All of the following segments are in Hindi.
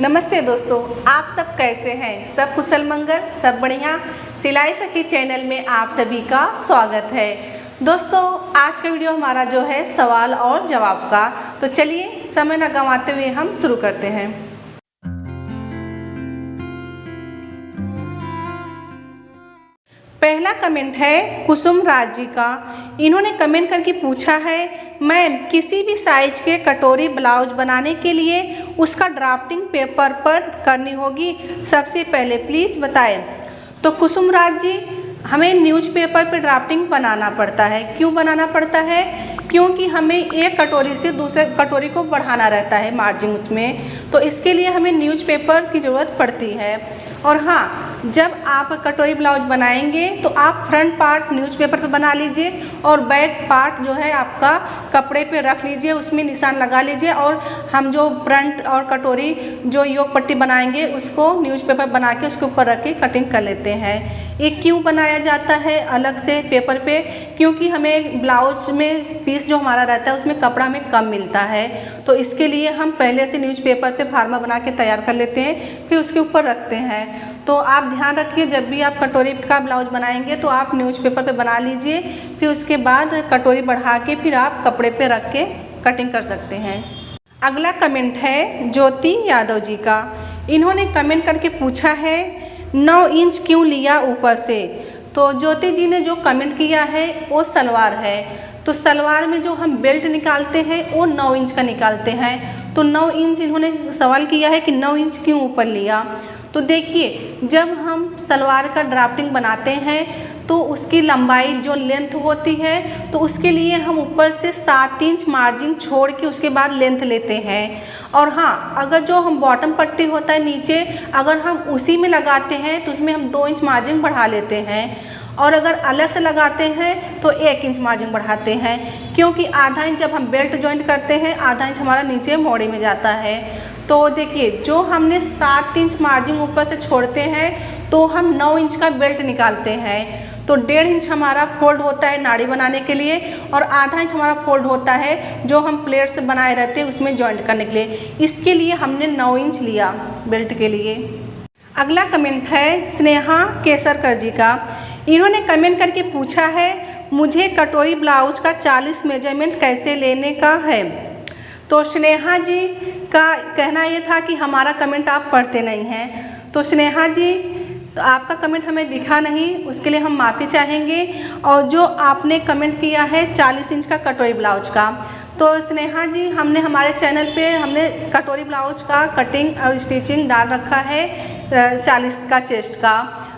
नमस्ते दोस्तों, आप सब कैसे हैं? सब कुशल मंगल, सब बढ़िया। सिलाई सखी चैनल में आप सभी का स्वागत है। दोस्तों, आज का वीडियो हमारा जो है सवाल और जवाब का, तो चलिए समय न गंवाते हुए हम शुरू करते हैं। पहला कमेंट है कुसुम राज जी का। इन्होंने कमेंट करके पूछा है, मैम किसी भी साइज के कटोरी ब्लाउज बनाने के लिए उसका ड्राफ्टिंग पेपर पर करनी होगी, सबसे पहले प्लीज़ बताएं। तो कुसुम राज जी, हमें न्यूज़पेपर पे ड्राफ्टिंग बनाना पड़ता है। क्यों बनाना पड़ता है? क्योंकि हमें एक कटोरी से दूसरे कटोरी को बढ़ाना रहता है मार्जिन उसमें, तो इसके लिए हमें न्यूज़पेपर की ज़रूरत पड़ती है। और हाँ, जब आप कटोरी ब्लाउज बनाएंगे तो आप फ्रंट पार्ट न्यूज़पेपर पे बना लीजिए और बैक पार्ट जो है आपका कपड़े पे रख लीजिए, उसमें निशान लगा लीजिए और हम जो फ्रंट और कटोरी जो योग पट्टी बनाएंगे उसको न्यूज़पेपर बना के उसके ऊपर रख के कटिंग कर लेते हैं। ये क्यों बनाया जाता है अलग से पेपर पे? क्योंकि हमें ब्लाउज में पीस जो हमारा रहता है उसमें कपड़ा हमें कम मिलता है, तो इसके लिए हम पहले से न्यूज़पेपर पे फार्मा बना के तैयार कर लेते हैं, फिर उसके ऊपर रखते हैं। तो आप ध्यान रखिए, जब भी आप कटोरी का ब्लाउज बनाएंगे तो आप न्यूज़पेपर पे बना लीजिए, फिर उसके बाद कटोरी बढ़ा के फिर आप कपड़े पे रख के कटिंग कर सकते हैं। अगला कमेंट है ज्योति यादव जी का। इन्होंने कमेंट करके पूछा है, 9 इंच क्यों लिया ऊपर से? तो ज्योति जी ने जो कमेंट किया है वो सलवार है, तो सलवार में जो हम बेल्ट निकालते हैं वो 9 इंच का निकालते हैं। तो 9 इंच इन्होंने सवाल किया है कि 9 इंच क्यों ऊपर लिया। तो देखिए, जब हम सलवार का ड्राफ्टिंग बनाते हैं तो उसकी लंबाई जो लेंथ होती है तो उसके लिए हम ऊपर से 7 इंच मार्जिन छोड़ के उसके बाद लेंथ लेते हैं। और हाँ, अगर जो हम बॉटम पट्टी होता है नीचे, अगर हम उसी में लगाते हैं तो उसमें हम 2 इंच मार्जिन बढ़ा लेते हैं, और अगर अलग से लगाते हैं तो 1 इंच मार्जिन बढ़ाते हैं, क्योंकि आधा इंच जब हम बेल्ट जॉइंट करते हैं आधा इंच हमारा नीचे मोड़े में जाता है। तो देखिए, जो हमने 7 इंच मार्जिन ऊपर से छोड़ते हैं तो हम 9 इंच का बेल्ट निकालते हैं। तो 1.5 इंच हमारा फोल्ड होता है नाड़ी बनाने के लिए और आधा इंच हमारा फोल्ड होता है जो हम प्लेट से बनाए रहते हैं उसमें जॉइंट करने के लिए। इसके लिए हमने 9 इंच लिया बेल्ट के लिए। अगला कमेंट है स्नेहा केसरकर जी का। इन्होंने कमेंट करके पूछा है, मुझे कटोरी ब्लाउज का 40 मेजरमेंट कैसे लेने का है? तो स्नेहा जी का कहना ये था कि हमारा कमेंट आप पढ़ते नहीं हैं। तो स्नेहा जी, तो आपका कमेंट हमें दिखा नहीं, उसके लिए हम माफ़ी चाहेंगे। और जो आपने कमेंट किया है 40 इंच का कटोरी ब्लाउज का, तो स्नेहा जी, हमने हमारे चैनल पे हमने कटोरी ब्लाउज का कटिंग और स्टिचिंग डाल रखा है 40 का चेस्ट का,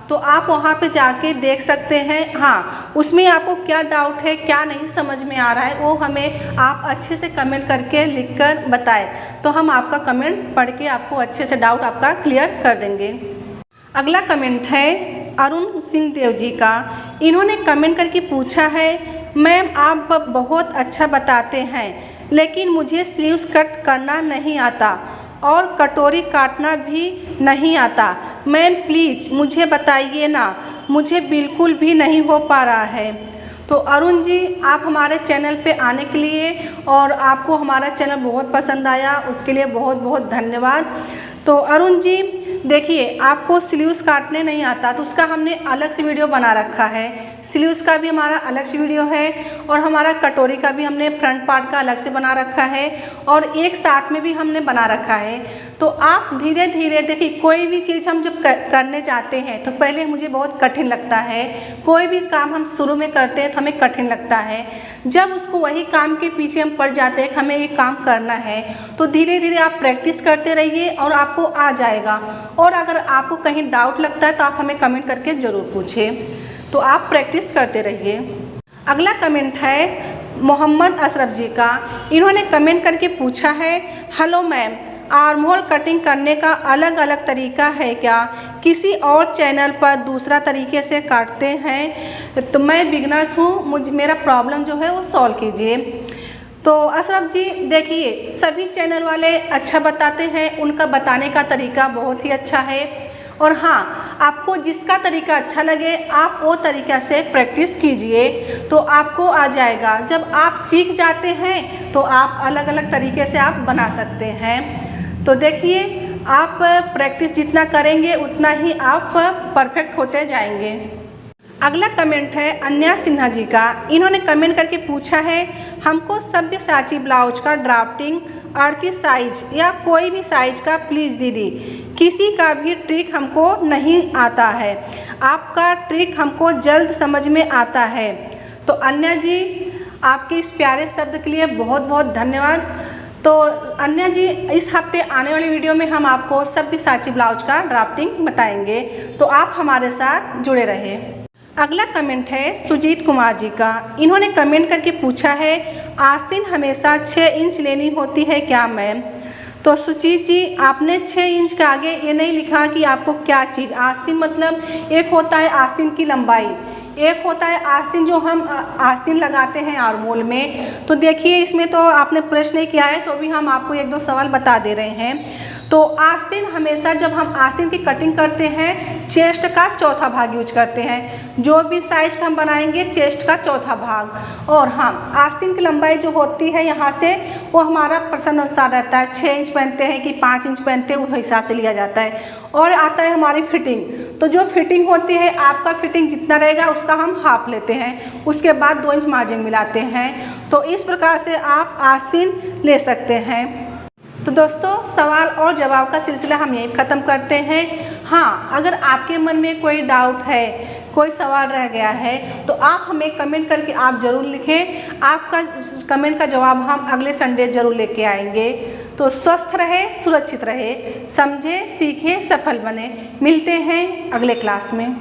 तो आप वहाँ पे जाके देख सकते हैं। हाँ, उसमें आपको क्या डाउट है, क्या नहीं समझ में आ रहा है, वो हमें आप अच्छे से कमेंट करके लिखकर बताएं, तो हम आपका कमेंट पढ़ के आपको अच्छे से डाउट आपका क्लियर कर देंगे। अगला कमेंट है अरुण सिंह देव जी का। इन्होंने कमेंट करके पूछा है, मैम आप बहुत अच्छा बताते हैं लेकिन मुझे स्लीव्स कट करना नहीं आता और कटोरी काटना भी नहीं आता। मैम प्लीज़ मुझे बताइए ना, मुझे बिल्कुल भी नहीं हो पा रहा है। तो अरुण जी, आप हमारे चैनल पे आने के लिए और आपको हमारा चैनल बहुत पसंद आया, उसके लिए बहुत बहुत धन्यवाद। तो अरुण जी, देखिए, आपको स्लीव्स काटने नहीं आता तो उसका हमने अलग से वीडियो बना रखा है। स्लीव्स का भी हमारा अलग से वीडियो है और हमारा कटोरी का भी हमने फ्रंट पार्ट का अलग से बना रखा है और एक साथ में भी हमने बना रखा है। तो आप धीरे धीरे देखिए, कोई भी चीज़ हम जब करने जाते हैं तो पहले मुझे बहुत कठिन लगता है। कोई भी काम हम शुरू में करते हैं तो हमें कठिन लगता है। जब उसको वही काम के पीछे हम पड़ जाते हैं कि हमें ये काम करना है, तो धीरे धीरे आप प्रैक्टिस करते रहिए और आपको आ जाएगा। और अगर आपको कहीं डाउट लगता है तो आप हमें कमेंट करके ज़रूर पूछें, तो आप प्रैक्टिस करते रहिए। अगला कमेंट है मोहम्मद अशरफ जी का। इन्होंने कमेंट करके पूछा है, hello ma'am, arm hole cutting करने का अलग अलग तरीका है क्या? किसी और चैनल पर दूसरा तरीके से काटते हैं, तो मैं बिगनर्स हूँ, मेरा प्रॉब्लम जो है वो सॉल्व कीजिए। तो अशरफ जी, देखिए, सभी चैनल वाले अच्छा बताते हैं, उनका बताने का तरीका बहुत ही अच्छा है। और हाँ, आपको जिसका तरीका अच्छा लगे आप वो तरीक़ा से प्रैक्टिस कीजिए तो आपको आ जाएगा। जब आप सीख जाते हैं तो आप अलग अलग तरीके से आप बना सकते हैं। तो देखिए, आप प्रैक्टिस जितना करेंगे उतना ही आप परफेक्ट होते जाएंगे। अगला कमेंट है अन्या सिन्हा जी का। इन्होंने कमेंट करके पूछा है हमको सब्यसाची ब्लाउज का ड्राफ्टिंग 38 साइज या कोई भी साइज का प्लीज़ दीदी, किसी का भी ट्रिक हमको नहीं आता है, आपका ट्रिक हमको जल्द समझ में आता है। तो अन्या जी आपके इस प्यारे शब्द के लिए बहुत बहुत धन्यवाद। तो अन्या जी इस हफ्ते आने वाली वीडियो में हम आपको सब्यसाची ब्लाउज का ड्राफ्टिंग बताएंगे, तो आप हमारे साथ जुड़े रहें। अगला कमेंट है सुजीत कुमार जी का। इन्होंने कमेंट करके पूछा है आस्तीन हमेशा 6 इंच लेनी होती है क्या मैम? तो सुजीत जी आपने 6 इंच के आगे ये नहीं लिखा कि आपको क्या चीज़ आस्तीन, मतलब एक होता है आस्तीन की लंबाई, एक होता है आस्तीन जो हम आस्तीन लगाते हैं आर्मोल में। तो देखिए इसमें तो आपने प्रश्न नहीं किया है, तो भी हम आपको 1-2 सवाल बता दे रहे हैं। तो आस्तीन हमेशा जब हम आस्तीन की कटिंग करते हैं चेस्ट का चौथा भाग यूज करते हैं, जो भी साइज का हम बनाएंगे चेस्ट का चौथा भाग। और हाँ, आस्तीन की लंबाई जो होती है यहाँ से वो हमारा पसंद अनुसार रहता है, 6 इंच पहनते हैं कि 5 इंच पहनते हैं, उस हिसाब से लिया जाता है। और आता है हमारी फिटिंग, तो जो फिटिंग होती है आपका फिटिंग जितना रहेगा उसका हम हाफ लेते हैं, उसके बाद 2 इंच मार्जिन मिलाते हैं। तो इस प्रकार से आप आस्तीन ले सकते हैं। तो दोस्तों सवाल और जवाब का सिलसिला हम यहीं ख़त्म करते हैं। हाँ, अगर आपके मन में कोई डाउट है, कोई सवाल रह गया है, तो आप हमें कमेंट करके आप ज़रूर लिखें। आपका कमेंट का जवाब हम अगले संडे ज़रूर लेके आएंगे। तो स्वस्थ रहे, सुरक्षित रहे, समझे, सीखे, सफल बने। मिलते हैं अगले क्लास में।